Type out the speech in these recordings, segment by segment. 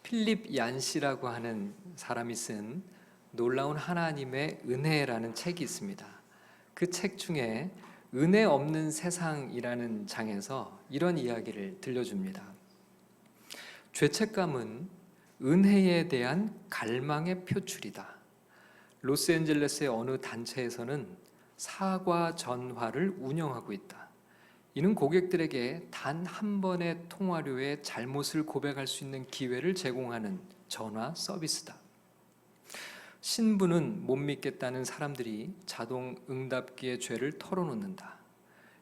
필립 얀시라고 하는 사람이 쓴 놀라운 하나님의 은혜라는 책이 있습니다. 그 책 중에 은혜 없는 세상이라는 장에서 이런 이야기를 들려줍니다. 죄책감은 은혜에 대한 갈망의 표출이다. 로스앤젤레스의 어느 단체에서는 사과 전화를 운영하고 있다. 이는 고객들에게 단 한 번의 통화료의 잘못을 고백할 수 있는 기회를 제공하는 전화 서비스다. 신부는 못 믿겠다는 사람들이 자동 응답기의 죄를 털어놓는다.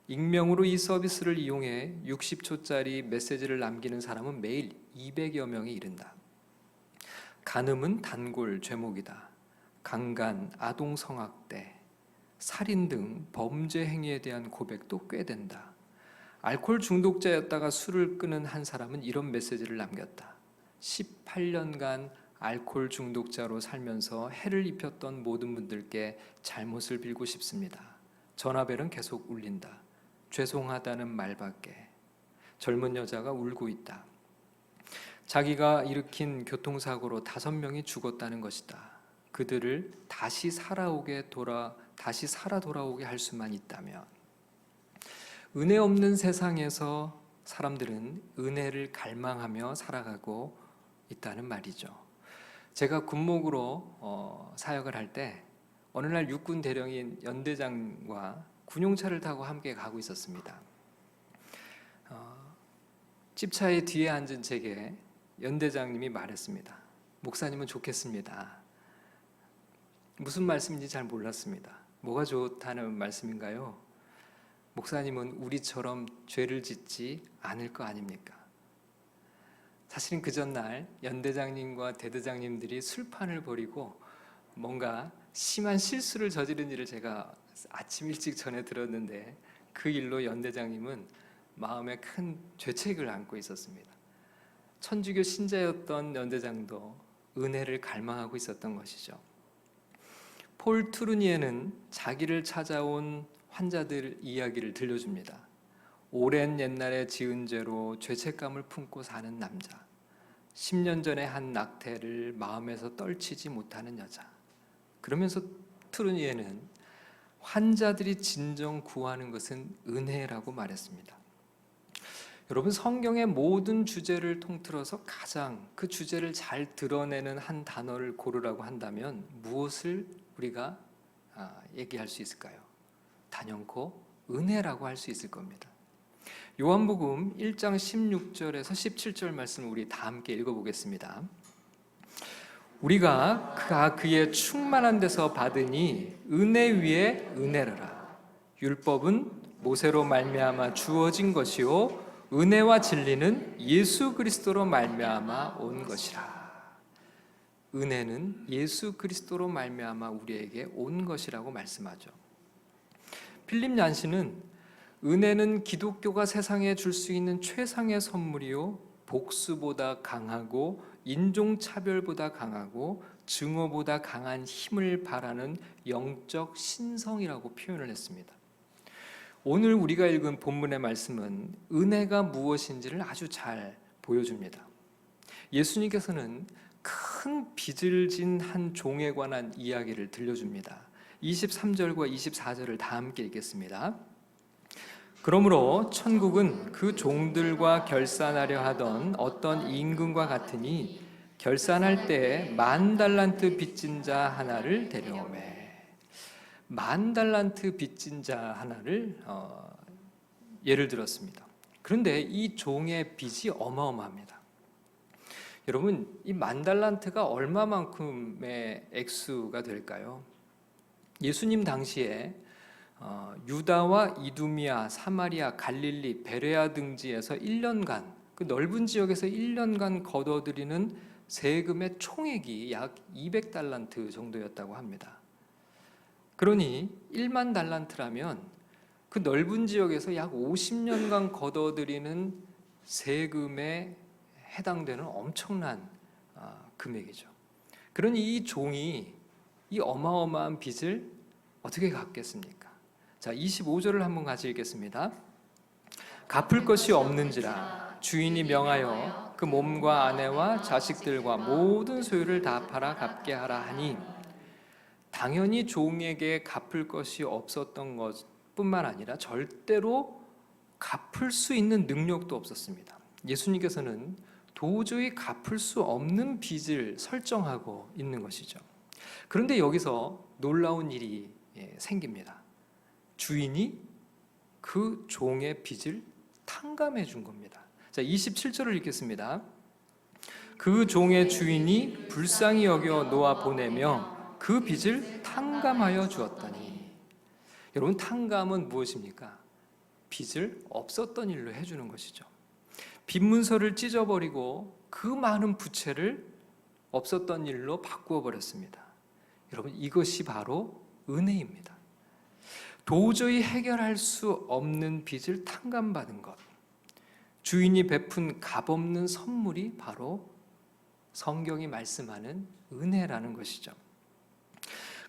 익명으로 이 서비스를 이용해 60초짜리 메시지를 남기는 사람은 매일 200여 명에 이른다. 간음은 단골 죄목이다. 강간, 아동성학대, 살인 등 범죄 행위에 대한 고백도 꽤 된다. 알코올 중독자였다가 술을 끊은 한 사람은 이런 메시지를 남겼다. 18년간 알코올 중독자로 살면서 해를 입혔던 모든 분들께 잘못을 빌고 싶습니다. 전화벨은 계속 울린다. 죄송하다는 말밖에. 젊은 여자가 울고 있다. 자기가 일으킨 교통사고로 5명이 죽었다는 것이다. 그들을 다시 살아 돌아오게 할 수만 있다면. 은혜 없는 세상에서 사람들은 은혜를 갈망하며 살아가고 있다는 말이죠. 제가 군목으로 사역을 할 때 어느 날 육군 대령인 연대장과 군용차를 타고 함께 가고 있었습니다. 집차의 뒤에 앉은 제게 연대장님이 말했습니다. 목사님은 좋겠습니다. 무슨 말씀인지 잘 몰랐습니다. 뭐가 좋다는 말씀인가요? 목사님은 우리처럼 죄를 짓지 않을 거 아닙니까? 사실은 그 전날 연대장님과 대대장님들이 술판을 벌이고 뭔가 심한 실수를 저지른 일을 제가 아침 일찍 전해 들었는데 그 일로 연대장님은 마음에 큰 죄책을 안고 있었습니다. 천주교 신자였던 연대장도 은혜를 갈망하고 있었던 것이죠. 폴 투르니에는 자기를 찾아온 환자들 이야기를 들려줍니다. 오랜 옛날에 지은 죄로 죄책감을 품고 사는 남자, 10년 전에 한 낙태를 마음에서 떨치지 못하는 여자. 그러면서 투르니에는 환자들이 진정 구하는 것은 은혜라고 말했습니다. 여러분, 성경의 모든 주제를 통틀어서 가장 그 주제를 잘 드러내는 한 단어를 고르라고 한다면 무엇을 우리가 얘기할 수 있을까요? 단연코 은혜라고 할 수 있을 겁니다. 요한복음 1장 16절에서 17절 말씀을 우리 다 함께 읽어보겠습니다. 우리가 그의 충만한 데서 받으니 은혜 위에 은혜라. 율법은 모세로 말미암아 주어진 것이요 은혜와 진리는 예수 그리스도로 말미암아 온 것이라. 은혜는 예수 그리스도로 말미암아 우리에게 온 것이라고 말씀하죠. 필립 얀시는 은혜는 기독교가 세상에 줄 수 있는 최상의 선물이요 복수보다 강하고 인종차별보다 강하고 증오보다 강한 힘을 바라는 영적 신성이라고 표현을 했습니다. 오늘 우리가 읽은 본문의 말씀은 은혜가 무엇인지를 아주 잘 보여줍니다. 예수님께서는 큰 빚을 진 한 종에 관한 이야기를 들려줍니다. 23절과 24절을 다 함께 읽겠습니다. 그러므로 천국은 그 종들과 결산하려 하던 어떤 임금과 같으니 결산할 때 10,000달란트 빚진 자 하나를 데려오매. 10,000달란트 빚진 자 하나를 예를 들었습니다. 그런데 이 종의 빚이 어마어마합니다. 여러분, 이 10,000달란트가 얼마만큼의 액수가 될까요? 예수님 당시에 유다와 이두미아, 사마리아, 갈릴리, 베레아 등지에서 1년간 그 넓은 지역에서 1년간 걷어들이는 세금의 총액이 약 200달란트 정도였다고 합니다. 그러니 1만 달란트라면 그 넓은 지역에서 약 50년간 걷어들이는 세금에 해당되는 엄청난 금액이죠. 그러니 이 종이 이 어마어마한 빚을 어떻게 갚겠습니까? 자, 25절을 한번 같이 읽겠습니다. 갚을 것이 없는지라 주인이 명하여 그 몸과 아내와 자식들과 모든 소유를 다 팔아 갚게 하라 하니, 당연히 종에게 갚을 것이 없었던 것뿐만 아니라 절대로 갚을 수 있는 능력도 없었습니다. 예수님께서는 도저히 갚을 수 없는 빚을 설정하고 있는 것이죠. 그런데 여기서 놀라운 일이 생깁니다. 주인이 그 종의 빚을 탕감해 준 겁니다. 자, 27절을 읽겠습니다. 그 종의 주인이 불쌍히 여겨 놓아 보내며 그 빚을 탕감하여 주었더니. 여러분, 탕감은 무엇입니까? 빚을 없었던 일로 해주는 것이죠. 빚 문서를 찢어버리고 그 많은 부채를 없었던 일로 바꾸어 버렸습니다. 여러분, 이것이 바로 은혜입니다. 도저히 해결할 수 없는 빚을 탕감받은 것, 주인이 베푼 값없는 선물이 바로 성경이 말씀하는 은혜라는 것이죠.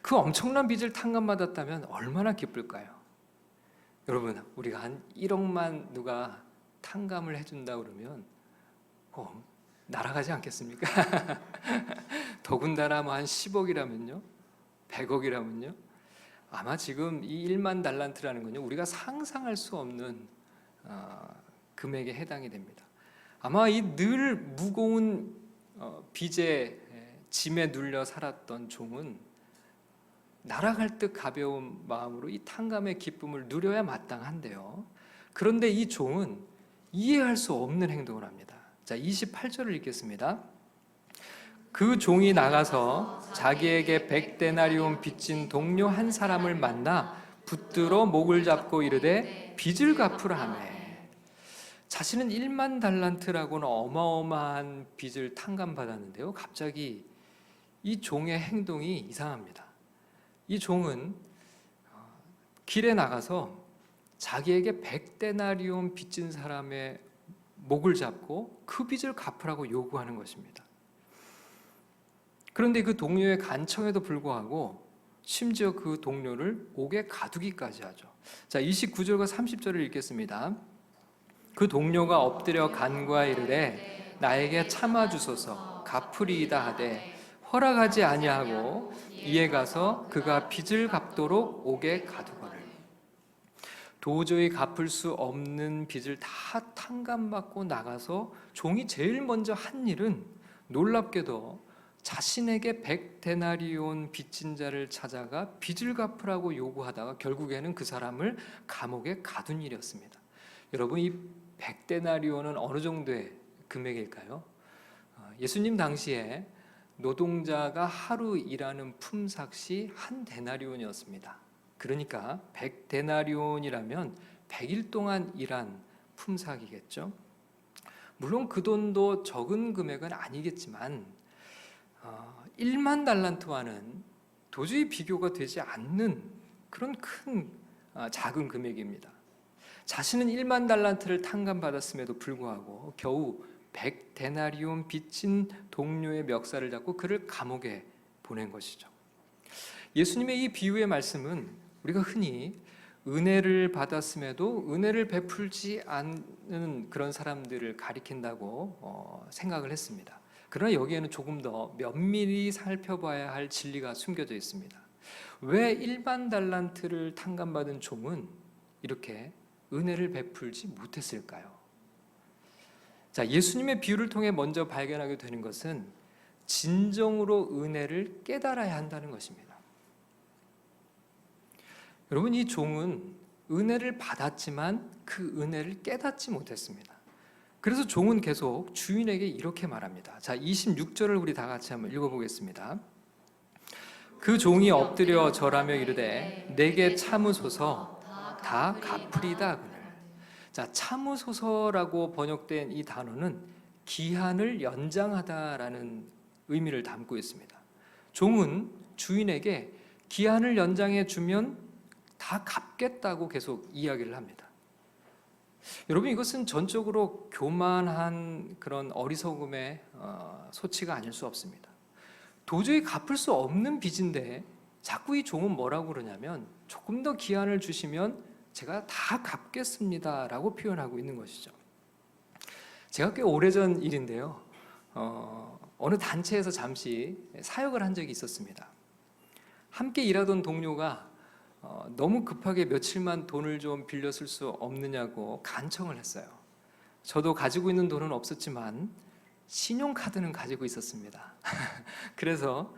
그 엄청난 빚을 탕감받았다면 얼마나 기쁠까요? 여러분, 우리가 한 1억만 누가 탕감을 해준다 그러면 날아가지 않겠습니까? 더군다나 한 10억이라면요, 100억이라면요, 아마 지금 이 1만 달란트라는 건요, 우리가 상상할 수 없는 금액에 해당이 됩니다. 아마 이 늘 무거운 빚의 짐에 눌려 살았던 종은 날아갈 듯 가벼운 마음으로 이 탕감의 기쁨을 누려야 마땅한데요, 그런데 이 종은 이해할 수 없는 행동을 합니다. 자, 28절을 읽겠습니다. 그 종이 나가서 자기에게 100데나리온 빚진 동료 한 사람을 만나 붙들어 목을 잡고 이르되 빚을 갚으라 하매. 자신은 1만 달란트라고는 어마어마한 빚을 탕감받았는데요, 갑자기 이 종의 행동이 이상합니다. 이 종은 길에 나가서 자기에게 100데나리온 빚진 사람의 목을 잡고 그 빚을 갚으라고 요구하는 것입니다. 그런데 그 동료의 간청에도 불구하고 심지어 그 동료를 옥에 가두기까지 하죠. 자, 29절과 30절을 읽겠습니다. 그 동료가 엎드려 간구하 이르되 나에게 참아주소서 갚으리이다 하되 허락하지 아니하고 이에 가서 그가 빚을 갚도록 옥에 가두거늘. 도저히 갚을 수 없는 빚을 다 탕감받고 나가서 종이 제일 먼저 한 일은 놀랍게도 자신에게 100데나리온 빚진 자를 찾아가 빚을 갚으라고 요구하다가 결국에는 그 사람을 감옥에 가둔 일이었습니다. 여러분, 이 100데나리온은 어느 정도의 금액일까요? 예수님 당시에 노동자가 하루 일하는 품삯이 한 데나리온이었습니다. 그러니까 100데나리온이라면 100일 동안 일한 품삯이겠죠. 물론 그 돈도 적은 금액은 아니겠지만 1만 달란트와는 도저히 비교가 되지 않는 그런 큰 작은 금액입니다. 자신은 1만 달란트를 탕감받았음에도 불구하고 겨우 100데나리온 빚진 동료의 멱살을 잡고 그를 감옥에 보낸 것이죠. 예수님의 이 비유의 말씀은 우리가 흔히 은혜를 받았음에도 은혜를 베풀지 않는 그런 사람들을 가리킨다고 생각을 했습니다. 그러나 여기에는 조금 더 면밀히 살펴봐야 할 진리가 숨겨져 있습니다. 왜 일반 달란트를 탕감받은 종은 이렇게 은혜를 베풀지 못했을까요? 자, 예수님의 비유를 통해 먼저 발견하게 되는 것은 진정으로 은혜를 깨달아야 한다는 것입니다. 여러분, 이 종은 은혜를 받았지만 그 은혜를 깨닫지 못했습니다. 그래서 종은 계속 주인에게 이렇게 말합니다. 자, 26절을 우리 다 같이 한번 읽어보겠습니다. 그 종이 엎드려 절하며 이르되 내게 참으소서 다 갚으리다 하거늘. 자, 참으소서라고 번역된 이 단어는 기한을 연장하다라는 의미를 담고 있습니다. 종은 주인에게 기한을 연장해 주면 다 갚겠다고 계속 이야기를 합니다. 여러분, 이것은 전적으로 교만한 그런 어리석음의 소치가 아닐 수 없습니다. 도저히 갚을 수 없는 빚인데 자꾸 이 종은 뭐라고 그러냐면 조금 더 기한을 주시면 제가 다 갚겠습니다 라고 표현하고 있는 것이죠. 제가 꽤 오래전 일인데요. 어느 단체에서 잠시 사역을 한 적이 있었습니다. 함께 일하던 동료가 너무 급하게 며칠만 돈을 좀 빌려 쓸 수 없느냐고 간청을 했어요. 저도 가지고 있는 돈은 없었지만 신용카드는 가지고 있었습니다. 그래서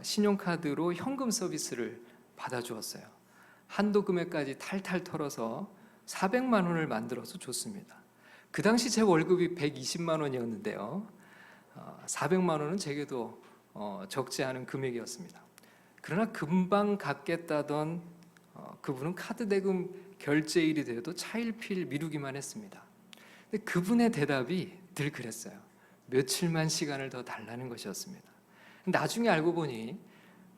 신용카드로 현금 서비스를 받아주었어요. 한도 금액까지 탈탈 털어서 400만 원을 만들어서 줬습니다. 그 당시 제 월급이 120만 원이었는데요. 400만 원은 제게도 적지 않은 금액이었습니다. 그러나 금방 갚겠다던 그분은 카드 대금 결제일이 돼도 차일피일 미루기만 했습니다. 근데 그분의 대답이 늘 그랬어요. 며칠만 시간을 더 달라는 것이었습니다. 나중에 알고 보니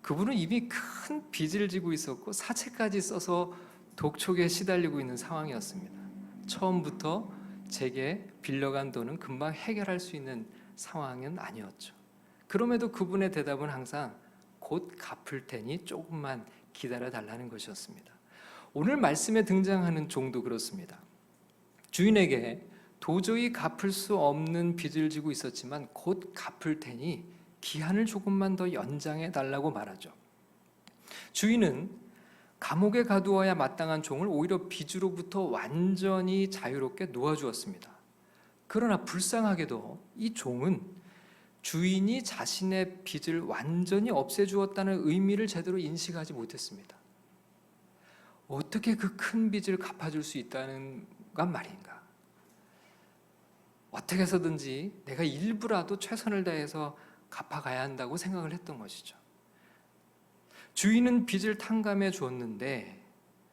그분은 이미 큰 빚을 지고 있었고 사채까지 써서 독촉에 시달리고 있는 상황이었습니다. 처음부터 제게 빌려간 돈은 금방 해결할 수 있는 상황은 아니었죠. 그럼에도 그분의 대답은 항상 곧 갚을 테니 조금만 기다려 달라는 것이었습니다. 오늘 말씀에 등장하는 종도 그렇습니다. 주인에게 도저히 갚을 수 없는 빚을 지고 있었지만 곧 갚을 테니 기한을 조금만 더 연장해 달라고 말하죠. 주인은 감옥에 가두어야 마땅한 종을 오히려 빚으로부터 완전히 자유롭게 놓아주었습니다. 그러나 불쌍하게도 이 종은 주인이 자신의 빚을 완전히 없애주었다는 의미를 제대로 인식하지 못했습니다. 어떻게 그 큰 빚을 갚아줄 수 있다는 건 말인가? 어떻게 해서든지 내가 일부라도 최선을 다해서 갚아가야 한다고 생각을 했던 것이죠. 주인은 빚을 탕감해 주었는데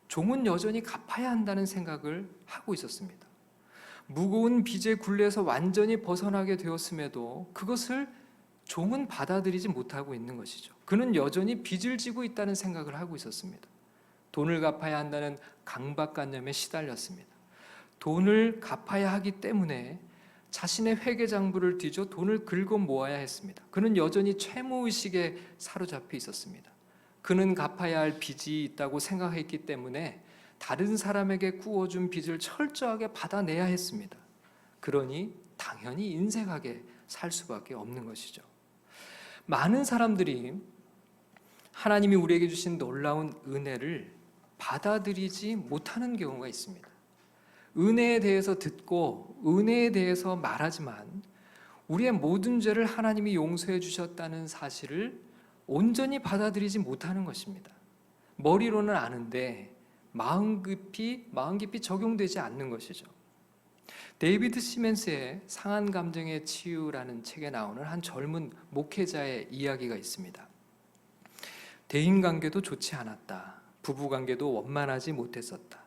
종은 여전히 갚아야 한다는 생각을 하고 있었습니다. 무거운 빚의 굴레에서 완전히 벗어나게 되었음에도 그것을 종은 받아들이지 못하고 있는 것이죠. 그는 여전히 빚을 지고 있다는 생각을 하고 있었습니다. 돈을 갚아야 한다는 강박관념에 시달렸습니다. 돈을 갚아야 하기 때문에 자신의 회계장부를 뒤져 돈을 긁어 모아야 했습니다. 그는 여전히 채무의식에 사로잡혀 있었습니다. 그는 갚아야 할 빚이 있다고 생각했기 때문에 다른 사람에게 꾸어준 빚을 철저하게 받아내야 했습니다. 그러니 당연히 인색하게 살 수밖에 없는 것이죠. 많은 사람들이 하나님이 우리에게 주신 놀라운 은혜를 받아들이지 못하는 경우가 있습니다. 은혜에 대해서 듣고 은혜에 대해서 말하지만 우리의 모든 죄를 하나님이 용서해 주셨다는 사실을 온전히 받아들이지 못하는 것입니다. 머리로는 아는데 마음 깊이 적용되지 않는 것이죠. 데이비드 시멘스의 상한 감정의 치유라는 책에 나오는 한 젊은 목회자의 이야기가 있습니다. 대인관계도 좋지 않았다. 부부관계도 원만하지 못했었다.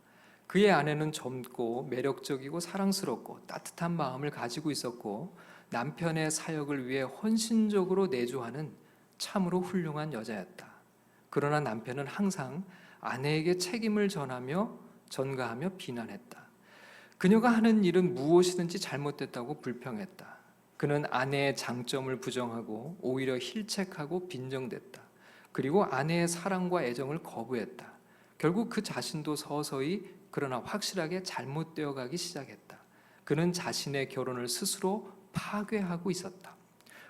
그의 아내는 젊고 매력적이고 사랑스럽고 따뜻한 마음을 가지고 있었고 남편의 사역을 위해 헌신적으로 내조하는 참으로 훌륭한 여자였다. 그러나 남편은 항상 아내에게 책임을 전가하며 비난했다. 그녀가 하는 일은 무엇이든지 잘못됐다고 불평했다. 그는 아내의 장점을 부정하고 오히려 힐책하고 빈정댔다. 그리고 아내의 사랑과 애정을 거부했다. 결국 그 자신도 서서히 그러나 확실하게 잘못되어 가기 시작했다. 그는 자신의 결혼을 스스로 파괴하고 있었다.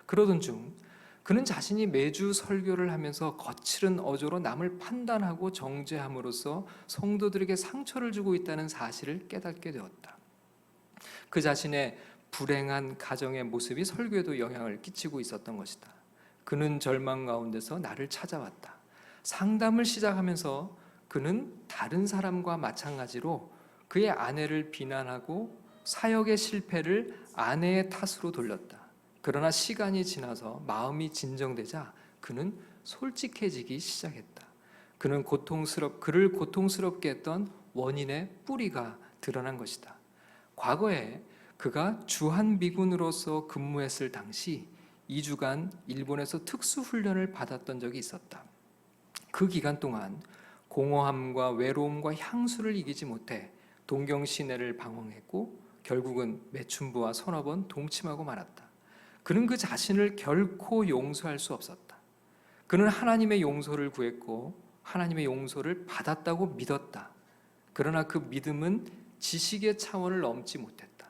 그러던 중 그는 자신이 매주 설교를 하면서 거칠은 어조로 남을 판단하고 정죄함으로써 성도들에게 상처를 주고 있다는 사실을 깨닫게 되었다. 그 자신의 불행한 가정의 모습이 설교에도 영향을 끼치고 있었던 것이다. 그는 절망 가운데서 나를 찾아왔다. 상담을 시작하면서 그는 다른 사람과 마찬가지로 그의 아내를 비난하고 사역의 실패를 아내의 탓으로 돌렸다. 그러나 시간이 지나서 마음이 진정되자 그는 솔직해지기 시작했다. 그를 고통스럽게 했던 원인의 뿌리가 드러난 것이다. 과거에 그가 주한미군으로서 근무했을 당시 2주간 일본에서 특수훈련을 받았던 적이 있었다. 그 기간 동안 공허함과 외로움과 향수를 이기지 못해 동경 시내를 방황했고 결국은 매춘부와 서너 번 동침하고 말았다. 그는 그 자신을 결코 용서할 수 없었다. 그는 하나님의 용서를 구했고 하나님의 용서를 받았다고 믿었다. 그러나 그 믿음은 지식의 차원을 넘지 못했다.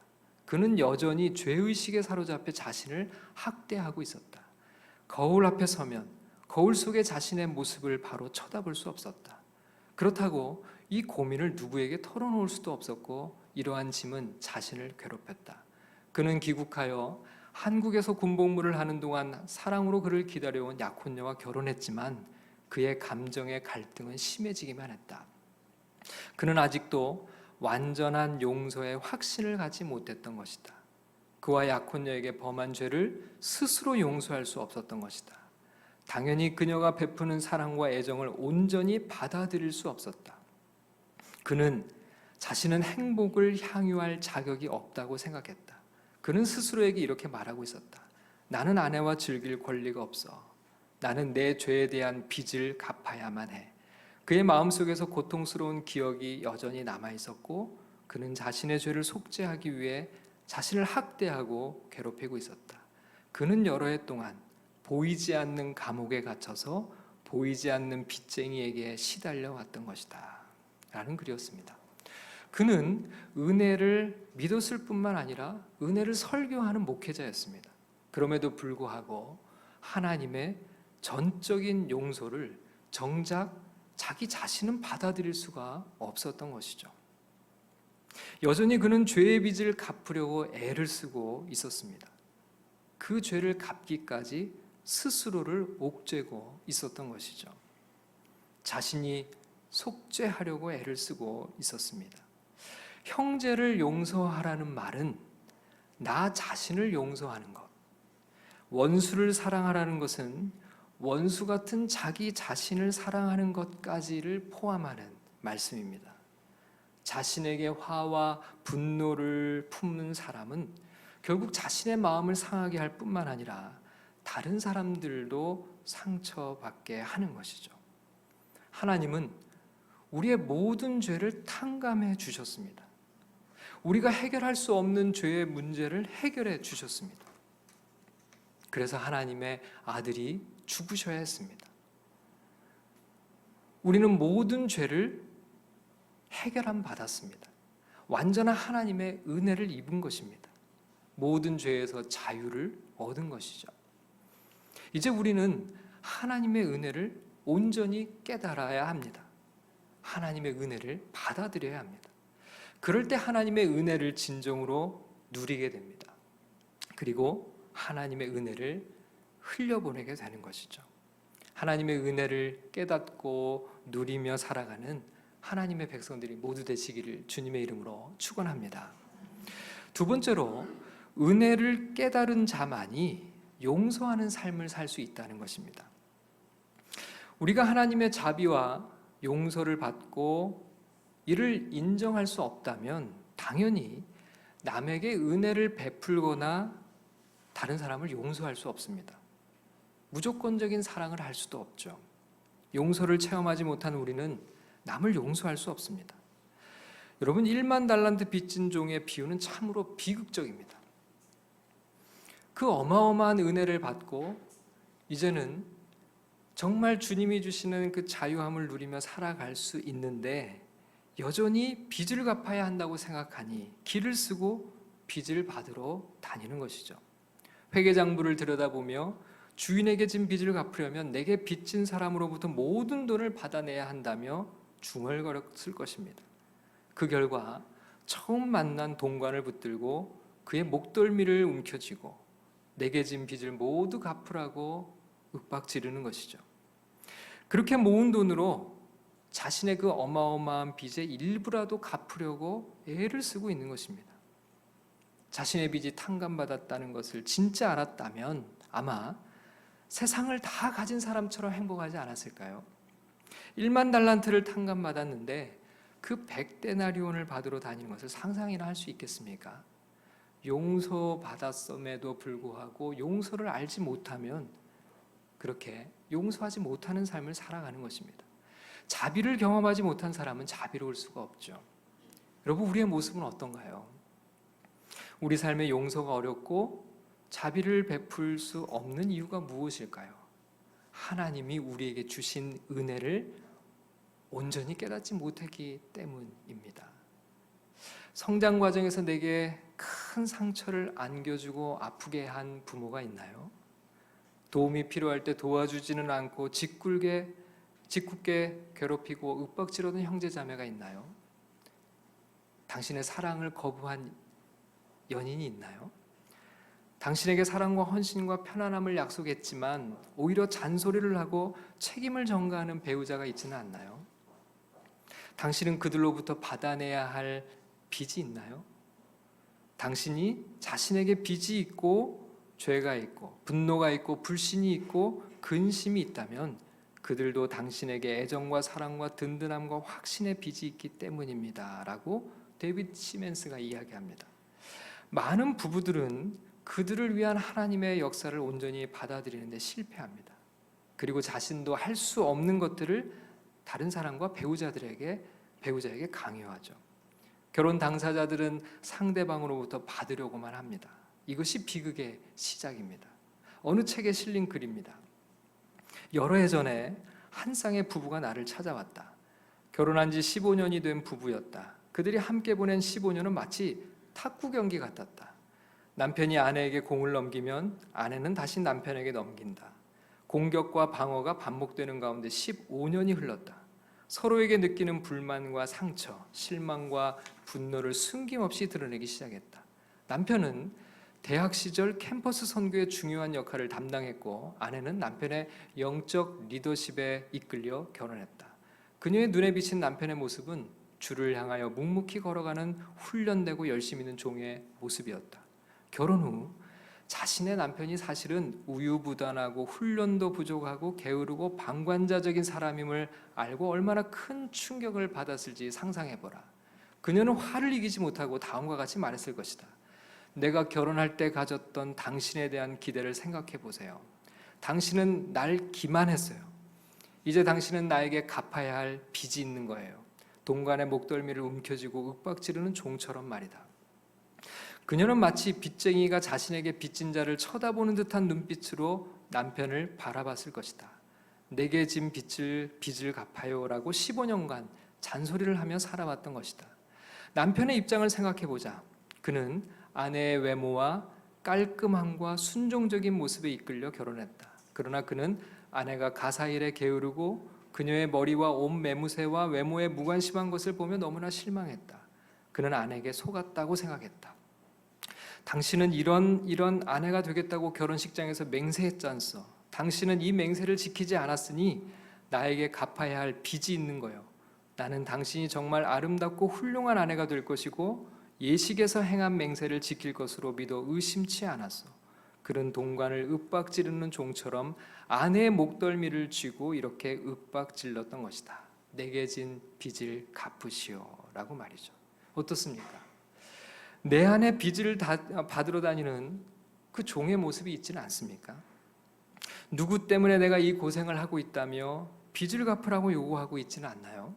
그는 여전히 죄의식에 사로잡혀 자신을 학대하고 있었다. 거울 앞에 서면 거울 속의 자신의 모습을 바로 쳐다볼 수 없었다. 그렇다고 이 고민을 누구에게 털어놓을 수도 없었고 이러한 짐은 자신을 괴롭혔다. 그는 귀국하여 한국에서 군복무를 하는 동안 사랑으로 그를 기다려온 약혼녀와 결혼했지만 그의 감정의 갈등은 심해지기만 했다. 그는 아직도 완전한 용서의 확신을 갖지 못했던 것이다. 그와 약혼녀에게 범한 죄를 스스로 용서할 수 없었던 것이다. 당연히 그녀가 베푸는 사랑과 애정을 온전히 받아들일 수 없었다. 그는 자신은 행복을 향유할 자격이 없다고 생각했다. 그는 스스로에게 이렇게 말하고 있었다. 나는 아내와 즐길 권리가 없어. 나는 내 죄에 대한 빚을 갚아야만 해. 그의 마음속에서 고통스러운 기억이 여전히 남아있었고 그는 자신의 죄를 속죄하기 위해 자신을 학대하고 괴롭히고 있었다. 그는 여러 해 동안 보이지 않는 감옥에 갇혀서 보이지 않는 빚쟁이에게 시달려 왔던 것이다 라는 글이었습니다. 그는 은혜를 믿었을 뿐만 아니라 은혜를 설교하는 목회자였습니다. 그럼에도 불구하고 하나님의 전적인 용서를 정작 자기 자신은 받아들일 수가 없었던 것이죠. 여전히 그는 죄의 빚을 갚으려고 애를 쓰고 있었습니다. 그 죄를 갚기까지 스스로를 옥죄고 있었던 것이죠. 자신이 속죄하려고 애를 쓰고 있었습니다. 형제를 용서하라는 말은 나 자신을 용서하는 것, 원수를 사랑하라는 것은 원수 같은 자기 자신을 사랑하는 것까지를 포함하는 말씀입니다. 자신에게 화와 분노를 품는 사람은 결국 자신의 마음을 상하게 할 뿐만 아니라 다른 사람들도 상처받게 하는 것이죠. 하나님은 우리의 모든 죄를 탕감해 주셨습니다. 우리가 해결할 수 없는 죄의 문제를 해결해 주셨습니다. 그래서 하나님의 아들이 죽으셔야 했습니다. 우리는 모든 죄를 해결함 받았습니다. 완전한 하나님의 은혜를 입은 것입니다. 모든 죄에서 자유를 얻은 것이죠. 이제 우리는 하나님의 은혜를 온전히 깨달아야 합니다. 하나님의 은혜를 받아들여야 합니다. 그럴 때 하나님의 은혜를 진정으로 누리게 됩니다. 그리고 하나님의 은혜를 흘려보내게 되는 것이죠. 하나님의 은혜를 깨닫고 누리며 살아가는 하나님의 백성들이 모두 되시기를 주님의 이름으로 축원합니다. 두 번째로 은혜를 깨달은 자만이 용서하는 삶을 살 수 있다는 것입니다. 우리가 하나님의 자비와 용서를 받고 이를 인정할 수 없다면 당연히 남에게 은혜를 베풀거나 다른 사람을 용서할 수 없습니다. 무조건적인 사랑을 할 수도 없죠. 용서를 체험하지 못한 우리는 남을 용서할 수 없습니다. 여러분, 1만 달란트 빚진 종의 비유는 참으로 비극적입니다. 그 어마어마한 은혜를 받고 이제는 정말 주님이 주시는 그 자유함을 누리며 살아갈 수 있는데 여전히 빚을 갚아야 한다고 생각하니 길을 쓰고 빚을 받으러 다니는 것이죠. 회계장부를 들여다보며 주인에게 진 빚을 갚으려면 내게 빚진 사람으로부터 모든 돈을 받아내야 한다며 중얼거렸을 것입니다. 그 결과 처음 만난 동관을 붙들고 그의 목덜미를 움켜쥐고 내게 진 빚을 모두 갚으라고 윽박 지르는 것이죠. 그렇게 모은 돈으로 자신의 그 어마어마한 빚의 일부라도 갚으려고 애를 쓰고 있는 것입니다. 자신의 빚이 탕감받았다는 것을 진짜 알았다면 아마 세상을 다 가진 사람처럼 행복하지 않았을까요? 1만 달란트를 탕감받았는데 그 100데나리온을 받으러 다니는 것을 상상이나 할 수 있겠습니까? 용서받았음에도 불구하고 용서를 알지 못하면 그렇게 용서하지 못하는 삶을 살아가는 것입니다. 자비를 경험하지 못한 사람은 자비로울 수가 없죠. 여러분, 우리의 모습은 어떤가요? 우리 삶의 용서가 어렵고 자비를 베풀 수 없는 이유가 무엇일까요? 하나님이 우리에게 주신 은혜를 온전히 깨닫지 못했기 때문입니다. 성장 과정에서 내게 큰 큰 상처를 안겨주고 아프게 한 부모가 있나요? 도움이 필요할 때 도와주지는 않고 짓궂게 괴롭히고 윽박지르는 형제자매가 있나요? 당신의 사랑을 거부한 연인이 있나요? 당신에게 사랑과 헌신과 편안함을 약속했지만 오히려 잔소리를 하고 책임을 전가하는 배우자가 있지는 않나요? 당신은 그들로부터 받아내야 할 빚이 있나요? 당신이 자신에게 빚이 있고 죄가 있고 분노가 있고 불신이 있고 근심이 있다면 그들도 당신에게 애정과 사랑과 든든함과 확신의 빚이 있기 때문입니다 라고 데이비드 시멘스가 이야기합니다. 많은 부부들은 그들을 위한 하나님의 역사를 온전히 받아들이는데 실패합니다. 그리고 자신도 할 수 없는 것들을 다른 사람과 배우자에게 강요하죠. 결혼 당사자들은 상대방으로부터 받으려고만 합니다. 이것이 비극의 시작입니다. 어느 책에 실린 글입니다. 여러 해 전에 한 쌍의 부부가 나를 찾아왔다. 결혼한 지 15년이 된 부부였다. 그들이 함께 보낸 15년은 마치 탁구 경기 같았다. 남편이 아내에게 공을 넘기면 아내는 다시 남편에게 넘긴다. 공격과 방어가 반복되는 가운데 15년이 흘렀다. 서로에게 느끼는 불만과 상처, 실망과 분노를 숨김없이 드러내기 시작했다. 남편은 대학 시절 캠퍼스 선교의 중요한 역할을 담당했고 아내는 남편의 영적 리더십에 이끌려 결혼했다. 그녀의 눈에 비친 남편의 모습은 주를 향하여 묵묵히 걸어가는 훈련되고 열심 있는 종의 모습이었다. 결혼 후 자신의 남편이 사실은 우유부단하고 훈련도 부족하고 게으르고 방관자적인 사람임을 알고 얼마나 큰 충격을 받았을지 상상해보라. 그녀는 화를 이기지 못하고 다음과 같이 말했을 것이다. 내가 결혼할 때 가졌던 당신에 대한 기대를 생각해 보세요. 당신은 날 기만했어요. 이제 당신은 나에게 갚아야 할 빚이 있는 거예요. 동간의 목덜미를 움켜쥐고 윽박지르는 종처럼 말이다. 그녀는 마치 빚쟁이가 자신에게 빚진 자를 쳐다보는 듯한 눈빛으로 남편을 바라봤을 것이다. 내게 진 빚을 갚아요라고 15년간 잔소리를 하며 살아왔던 것이다. 남편의 입장을 생각해 보자. 그는 아내의 외모와 깔끔함과 순종적인 모습에 이끌려 결혼했다. 그러나 그는 아내가 가사일에 게으르고 그녀의 머리와 옷 매무새와 외모에 무관심한 것을 보며 너무나 실망했다. 그는 아내에게 속았다고 생각했다. 당신은 이런 아내가 되겠다고 결혼식장에서 맹세했잖소. 당신은 이 맹세를 지키지 않았으니 나에게 갚아야 할 빚이 있는 거요. 나는 당신이 정말 아름답고 훌륭한 아내가 될 것이고 예식에서 행한 맹세를 지킬 것으로 믿어 의심치 않았어. 그는 동관을 윽박지르는 종처럼 아내의 목덜미를 쥐고 이렇게 윽박질렀던 것이다. 내게 진 빚을 갚으시오라고 말이죠. 어떻습니까? 내 안에 빚을 받으러 다니는 그 종의 모습이 있지는 않습니까? 누구 때문에 내가 이 고생을 하고 있다며 빚을 갚으라고 요구하고 있지는 않나요?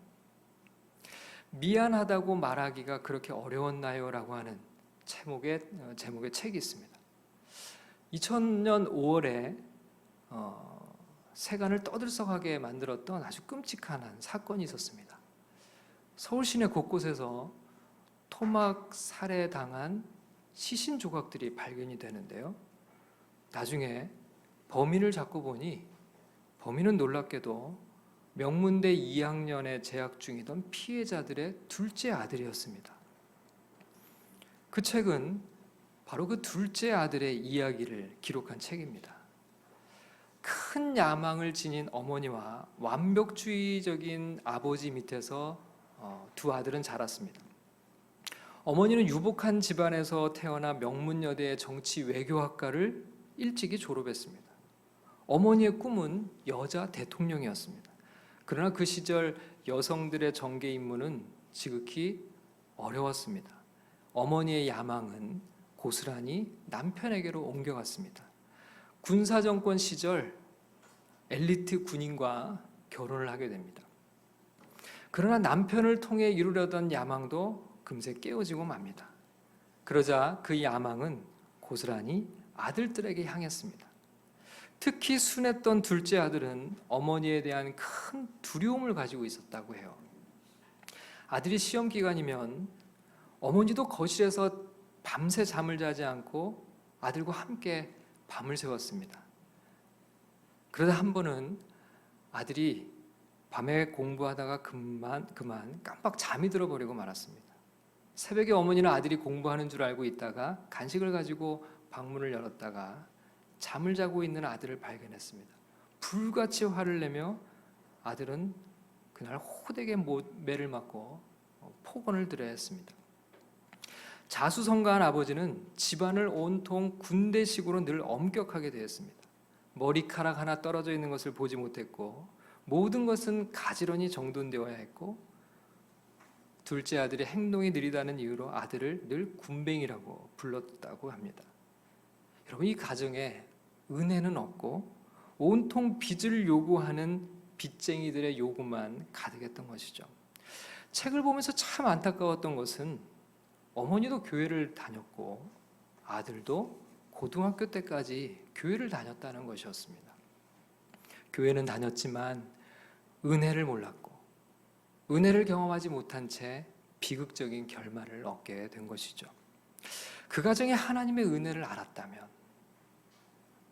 미안하다고 말하기가 그렇게 어려웠나요? 라고 하는 제목의 책이 있습니다. 2000년 5월에 세간을 떠들썩하게 만들었던 아주 끔찍한 사건이 있었습니다. 서울 시내 곳곳에서 토막 살해당한 시신 조각들이 발견이 되는데요. 나중에 범인을 잡고 보니 범인은 놀랍게도 명문대 2학년에 재학 중이던 피해자들의 둘째 아들이었습니다. 그 책은 바로 그 둘째 아들의 이야기를 기록한 책입니다. 큰 야망을 지닌 어머니와 완벽주의적인 아버지 밑에서 두 아들은 자랐습니다. 어머니는 유복한 집안에서 태어나 명문여대의 정치 외교학과를 일찍이 졸업했습니다. 어머니의 꿈은 여자 대통령이었습니다. 그러나 그 시절 여성들의 정계 임무는 지극히 어려웠습니다. 어머니의 야망은 고스란히 남편에게로 옮겨갔습니다. 군사정권 시절 엘리트 군인과 결혼을 하게 됩니다. 그러나 남편을 통해 이루려던 야망도 금세 깨어지고 맙니다. 그러자 그 야망은 고스란히 아들들에게 향했습니다. 특히 순했던 둘째 아들은 어머니에 대한 큰 두려움을 가지고 있었다고 해요. 아들이 시험 기간이면 어머니도 거실에서 밤새 잠을 자지 않고 아들과 함께 밤을 새웠습니다. 그러다 한 번은 아들이 밤에 공부하다가 그만 깜빡 잠이 들어버리고 말았습니다. 새벽에 어머니는 아들이 공부하는 줄 알고 있다가 간식을 가지고 방문을 열었다가 잠을 자고 있는 아들을 발견했습니다. 불같이 화를 내며 아들은 그날 호되게 매를 맞고 폭언을 들여야 했습니다. 자수성가한 아버지는 집안을 온통 군대식으로 늘 엄격하게 대했습니다. 머리카락 하나 떨어져 있는 것을 보지 못했고 모든 것은 가지런히 정돈되어야 했고 둘째 아들의 행동이 느리다는 이유로 아들을 늘 군뱅이라고 불렀다고 합니다. 여러분, 이 가정에 은혜는 없고 온통 빚을 요구하는 빚쟁이들의 요구만 가득했던 것이죠. 책을 보면서 참 안타까웠던 것은 어머니도 교회를 다녔고 아들도 고등학교 때까지 교회를 다녔다는 것이었습니다. 교회는 다녔지만 은혜를 몰랐고 은혜를 경험하지 못한 채 비극적인 결말을 얻게 된 것이죠. 그 가정에 하나님의 은혜를 알았다면,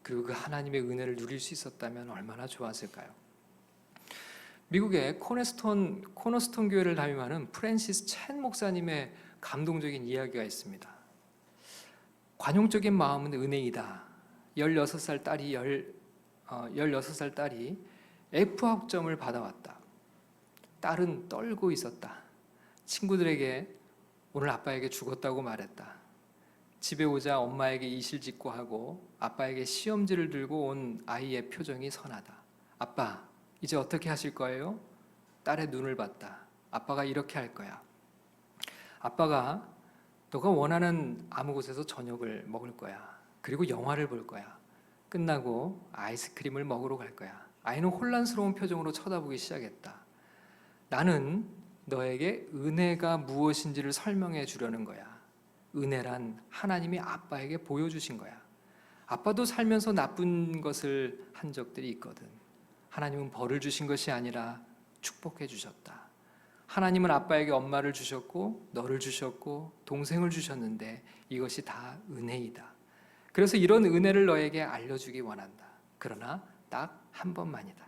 그리고 그 하나님의 은혜를 누릴 수 있었다면 얼마나 좋았을까요? 미국의 코너스톤 교회를 담임하는 프랜시스 첸 목사님의 감동적인 이야기가 있습니다. 관용적인 마음은 은혜이다. 16살 딸이 F학점을 받아왔다. 딸은 떨고 있었다. 친구들에게 오늘 아빠에게 죽었다고 말했다. 집에 오자 엄마에게 이실직고하고 아빠에게 시험지를 들고 온 아이의 표정이 선하다. 아빠, 이제 어떻게 하실 거예요? 딸의 눈을 봤다. 아빠가 이렇게 할 거야. 아빠가 너가 원하는 아무 곳에서 저녁을 먹을 거야. 그리고 영화를 볼 거야. 끝나고 아이스크림을 먹으러 갈 거야. 아이는 혼란스러운 표정으로 쳐다보기 시작했다. 나는 너에게 은혜가 무엇인지를 설명해 주려는 거야. 은혜란 하나님이 아빠에게 보여주신 거야. 아빠도 살면서 나쁜 것을 한 적들이 있거든. 하나님은 벌을 주신 것이 아니라 축복해 주셨다. 하나님은 아빠에게 엄마를 주셨고 너를 주셨고 동생을 주셨는데 이것이 다 은혜이다. 그래서 이런 은혜를 너에게 알려주기 원한다. 그러나 딱 한 번만이다.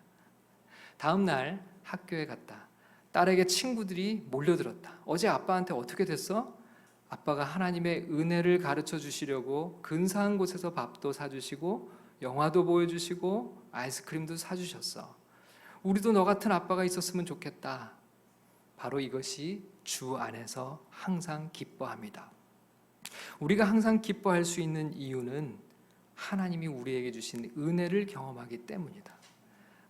다음 날 학교에 갔다. 딸에게 친구들이 몰려들었다. 어제 아빠한테 어떻게 됐어? 아빠가 하나님의 은혜를 가르쳐 주시려고 근사한 곳에서 밥도 사주시고 영화도 보여주시고 아이스크림도 사주셨어. 우리도 너 같은 아빠가 있었으면 좋겠다. 바로 이것이 주 안에서 항상 기뻐합니다. 우리가 항상 기뻐할 수 있는 이유는 하나님이 우리에게 주신 은혜를 경험하기 때문이다.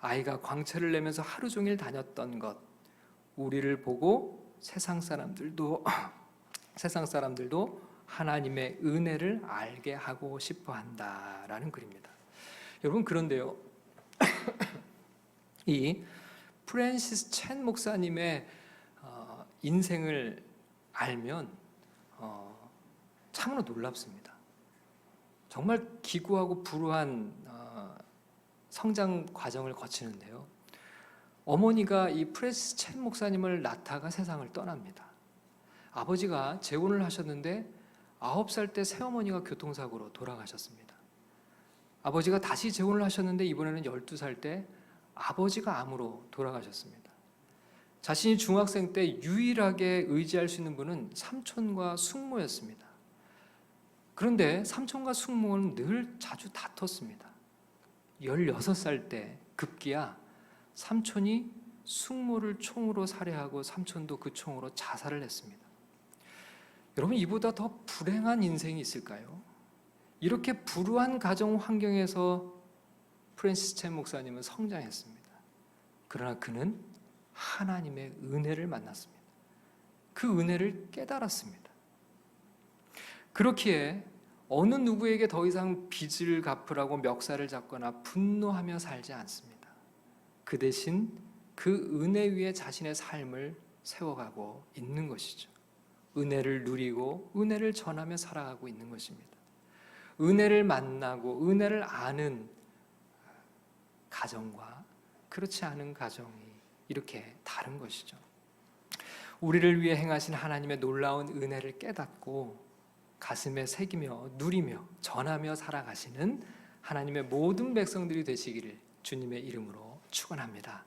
아이가 광채를 내면서 하루 종일 다녔던 것, 우리를 보고 세상 사람들도 하나님의 은혜를 알게 하고 싶어 한다라는 글입니다. 여러분, 그런데요, 이 프랜시스 첸 목사님의 인생을 알면 참으로 놀랍습니다. 정말 기구하고 불우한 성장 과정을 거치는데요. 어머니가 이 프랜시스 첸 목사님을 낳다가 세상을 떠납니다. 아버지가 재혼을 하셨는데 9살 때 새어머니가 교통사고로 돌아가셨습니다. 아버지가 다시 재혼을 하셨는데 이번에는 12살 때 아버지가 암으로 돌아가셨습니다. 자신이 중학생 때 유일하게 의지할 수 있는 분은 삼촌과 숙모였습니다. 그런데 삼촌과 숙모는 늘 자주 다퉜습니다. 16살 때 급기야 삼촌이 숙모를 총으로 살해하고 삼촌도 그 총으로 자살을 했습니다. 여러분, 이보다 더 불행한 인생이 있을까요? 이렇게 불우한 가정 환경에서 프랜시스 첸 목사님은 성장했습니다. 그러나 그는 하나님의 은혜를 만났습니다. 그 은혜를 깨달았습니다. 그렇기에 어느 누구에게 더 이상 빚을 갚으라고 멱살을 잡거나 분노하며 살지 않습니다. 그 대신 그 은혜 위에 자신의 삶을 세워가고 있는 것이죠. 은혜를 누리고 은혜를 전하며 살아가고 있는 것입니다. 은혜를 만나고 은혜를 아는 가정과 그렇지 않은 가정이 이렇게 다른 것이죠. 우리를 위해 행하신 하나님의 놀라운 은혜를 깨닫고 가슴에 새기며 누리며 전하며 살아가시는 하나님의 모든 백성들이 되시기를 주님의 이름으로 축원합니다.